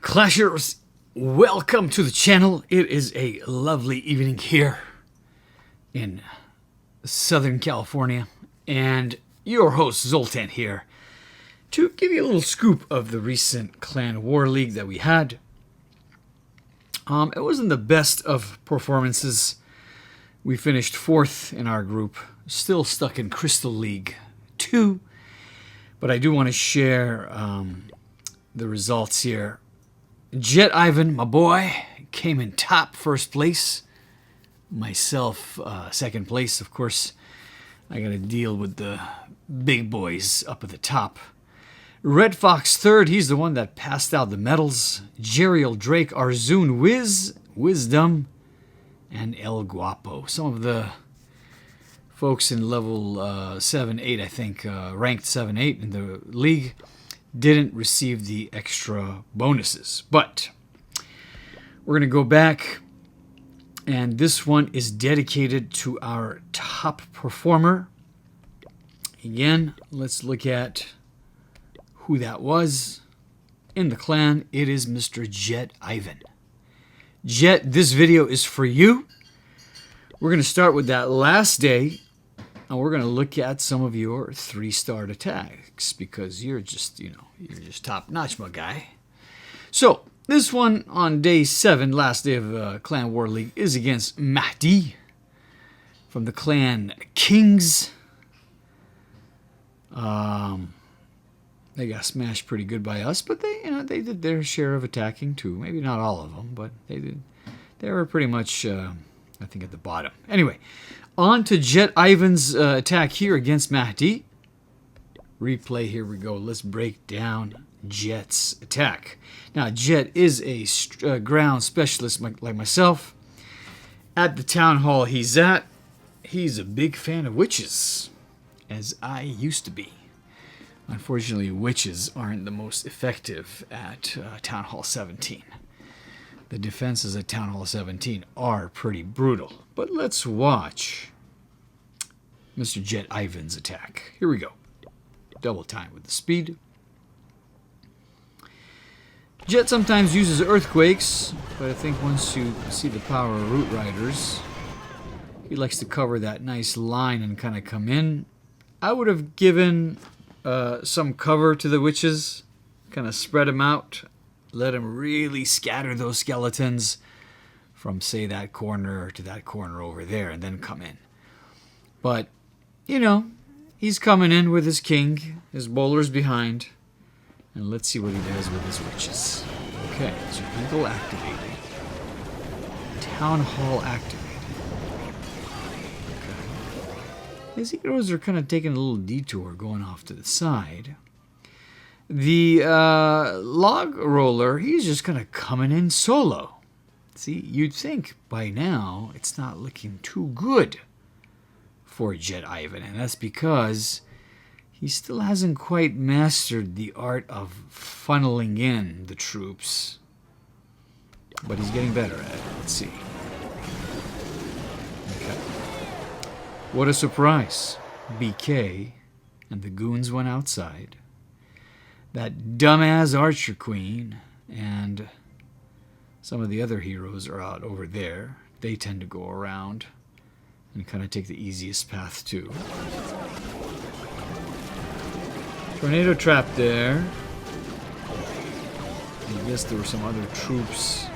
Clashers, welcome to the channel. It is a lovely evening here in Southern California, and your host Zoltan here to give you a little scoop of the recent Clan War League that we had. It wasn't the best of performances. We finished 4th in our group, still stuck in Crystal League 2, but I do want to share the results here. Jet Ivan, my boy, came in top, 1st place. Myself, 2nd place. Of course, I got to deal with the big boys up at the top. Red Fox 3rd, he's the one that passed out the medals. Jeriel Drake, Arzoon Wiz, Wisdom, and El Guapo. Some of the folks in level 7, 8, I think, ranked 7, 8 in the league, didn't receive the extra bonuses. But we're going to go back, and this one is dedicated to our top performer. Again, let's look at who that was in the clan. It is Mr. Jet Ivan. Jet, this video is for you. We're going to start with that last day, and we're going to look at some of your 3-star attacks, because you're just, you're just top notch, my guy. So this one on day 7, last day of Clan War League, is against Mahdi from the Clan Kings. They got smashed pretty good by us, but they did their share of attacking too. Maybe not all of them, but they did. They were pretty much, I think, at the bottom. Anyway, on to Jet Ivan's attack here against Mahdi. Replay, here we go. Let's break down Jet's attack. Now, Jet is a ground specialist like myself. At the town hall he's at, he's a big fan of witches, as I used to be. Unfortunately, witches aren't the most effective at Town Hall 17. The defenses at Town Hall 17 are pretty brutal. But let's watch Mr. Jet Ivan's attack. Here we go. Double time with the speed. Jet sometimes uses earthquakes, but I think once you see the power of Root Riders, he likes to cover that nice line and kind of come in. I would have given some cover to the witches, kind of spread them out, let them really scatter those skeletons from, say, that corner to that corner over there, and then come in. But, he's coming in with his king, his bowlers behind, and let's see what he does with his witches. Okay, so Eagle activated. Town Hall activated. His heroes are kind of taking a little detour going off to the side. The log roller, he's just kind of coming in solo. See, you'd think by now it's not looking too good for Jet Ivan, and that's because he still hasn't quite mastered the art of funneling in the troops. But he's getting better at it. Let's see. What a surprise. BK and the goons went outside. That dumbass Archer Queen and some of the other heroes are out over there. They tend to go around and kind of take the easiest path too. Tornado trap there. I guess there were some other troops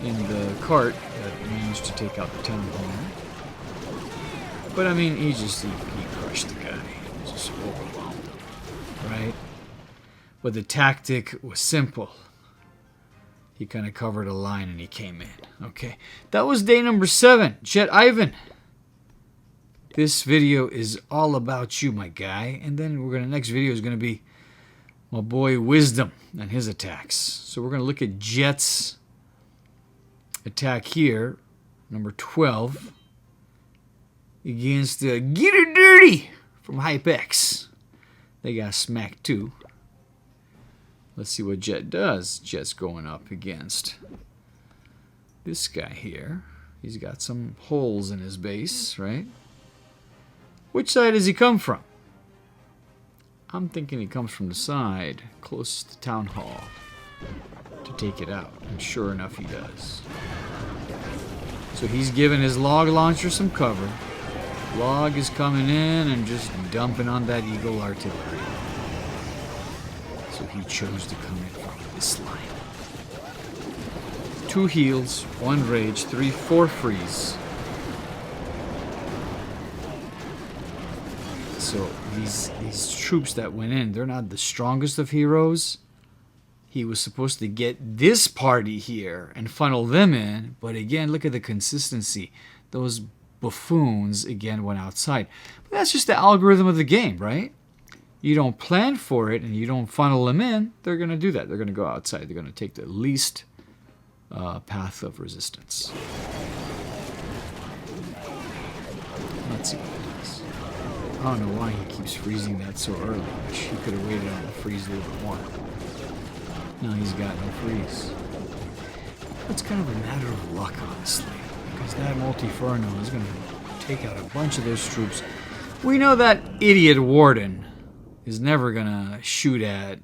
in the cart that managed to take out the town hall. But I mean, he crushed the guy. He just overwhelmed him, right? But the tactic was simple. He kind of covered a line and he came in. Okay, that was day number 7. Jet Ivan. This video is all about you, my guy. And then next video is gonna be my boy Wisdom and his attacks. So we're gonna look at Jet's attack here, number 12. Against Get Her Dirty from HypeX. They got smacked too. Let's see what Jet does. Jet's going up against this guy here. He's got some holes in his base, right? Which side does he come from? I'm thinking he comes from the side closest to Town Hall. to take it out. And sure enough, he does. So he's giving his log launcher some cover. Log is coming in and just dumping on that Eagle artillery. So he chose to come in from this line. 2 heals, 1 rage, 4 freeze. So these troops that went in, they're not the strongest of heroes. He was supposed to get this party here and funnel them in, but again, look at the consistency. Those buffoons again went outside. But that's just the algorithm of the game, right? You don't plan for it and you don't funnel them in, they're going to do that. They're going to go outside. They're going to take the least path of resistance. Let's see what it does. I don't know why he keeps freezing that so early. He could have waited on the freeze a little bit more. Now he's got no freeze. It's kind of a matter of luck, honestly, because that Multiferno is going to take out a bunch of those troops. We know that idiot Warden is never going to shoot at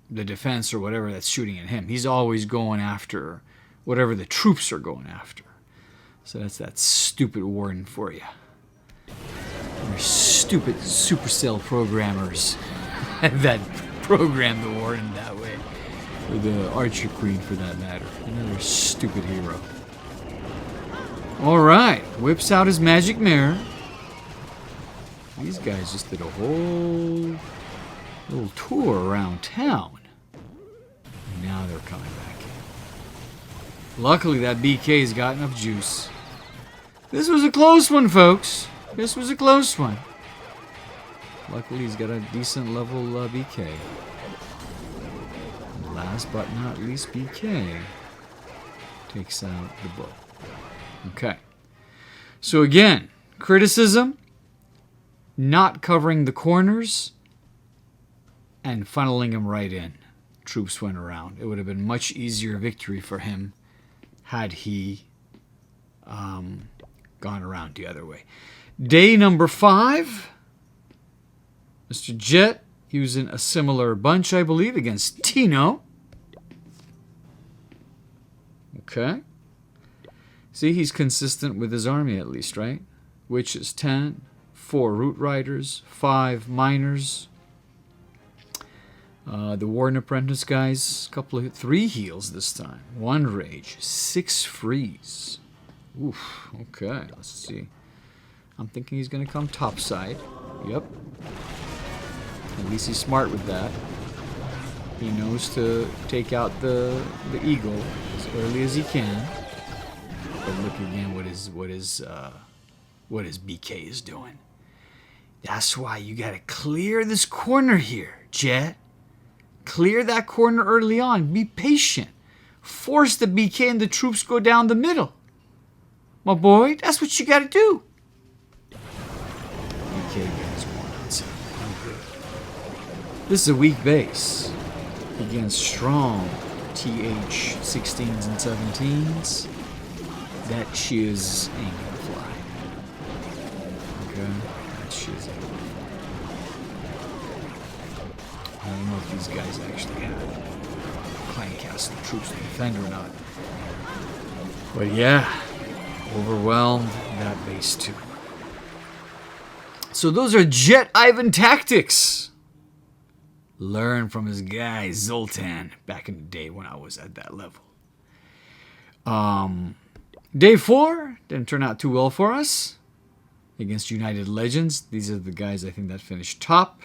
the defense or whatever that's shooting at him. He's always going after whatever the troops are going after. So that's that stupid Warden for you. They're stupid Supercell programmers that program the Warden that way. Or the Archer Queen, for that matter. Another stupid hero. Alright, whips out his magic mirror. These guys just did a whole little tour around town. And now they're coming back in. Luckily, that BK's got enough juice. This was a close one, folks. This was a close one. Luckily, he's got a decent level BK. And last but not least, BK takes out the bow. Okay. So again, criticism, not covering the corners, and funneling him right in. Troops went around. It would have been much easier victory for him had he gone around the other way. Day number 5. Mr. Jet using a similar bunch, I believe, against Tino. Okay. See, he's consistent with his army at least, right? Which is 10, 4 Root Riders, 5 Miners. The Warden Apprentice guys, 3 heals this time. 1 Rage, 6 Freeze. Oof, okay, let's see. I'm thinking he's going to come topside. Yep. At least he's smart with that. He knows to take out the Eagle as early as he can. But look again what his BK is doing. That's why you got to clear this corner here, Jet. Clear that corner early on. Be patient. Force the BK and the troops go down the middle. My boy, that's what you got to do. BK gets one outside. This is a weak base against strong TH 16s and 17s. That shiz ain't gonna fly. Okay? That shiz ain't gonna fly. I don't know if these guys actually have Clan Castle troops to defend or not. But yeah, overwhelmed that base too. So those are Jet Ivan tactics. Learn from his guy Zoltan back in the day when I was at that level. Day 4 didn't turn out too well for us against United Legends. These are the guys I think that finished top.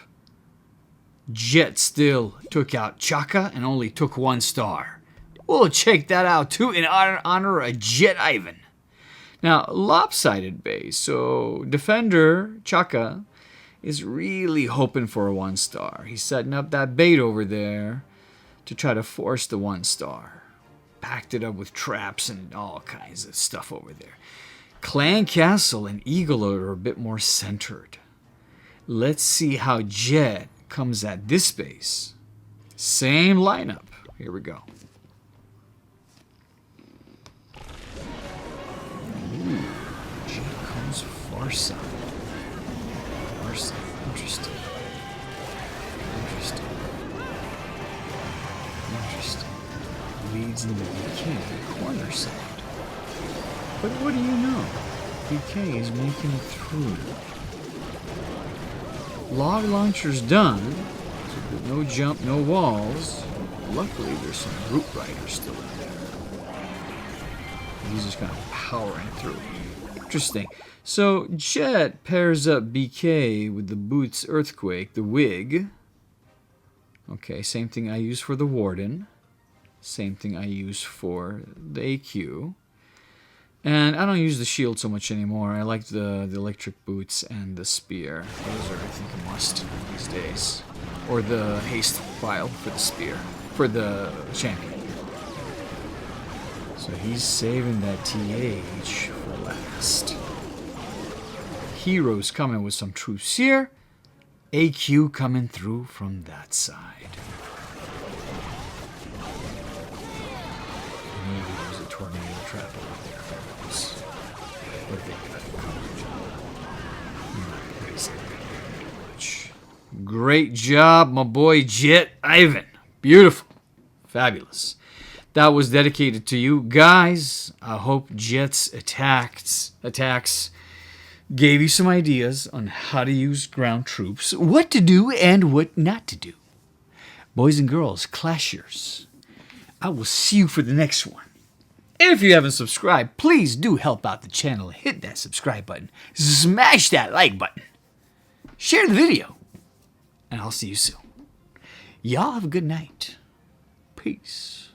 Jet still took out Chaka and only took 1 star. We'll check that out too in honor of Jet Ivan. Now, lopsided base. So defender Chaka is really hoping for a 1 star. He's setting up that bait over there to try to force the 1 star. Packed it up with traps and all kinds of stuff over there. Clan Castle and Eagle are a bit more centered. Let's see how Jet comes at this base. Same lineup. Here we go. Ooh, Jet comes far side. Far side. Interesting. Interesting. Interesting. leads into BK corner side. But what do you know? BK is making it through. Log launcher's done. So no jump, no walls. Luckily, there's some brute riders still in there. He's just kind of powering through. Interesting. So Jet pairs up BK with the Boots Earthquake, the Wig. Okay, same thing I use for the Warden. Same thing I use for the AQ. And I don't use the shield so much anymore. I like the electric boots and the spear. Those are, I think, a must these days. Or the haste file for the spear. For the champion. So he's saving that TH for last. Heroes coming with some troops here. AQ coming through from that side. Maybe there's a tornado trap over there. But they got it covered. Great job, my boy Jet Ivan. Beautiful. Fabulous. That was dedicated to you guys. I hope Jet's attacks gave you some ideas on how to use ground troops, what to do and what not to do. Boys and girls, Clashers, I will see you for the next one. And if you haven't subscribed, please do help out the channel. Hit that subscribe button. Smash that like button. Share the video. And I'll see you soon. Y'all have a good night. Peace.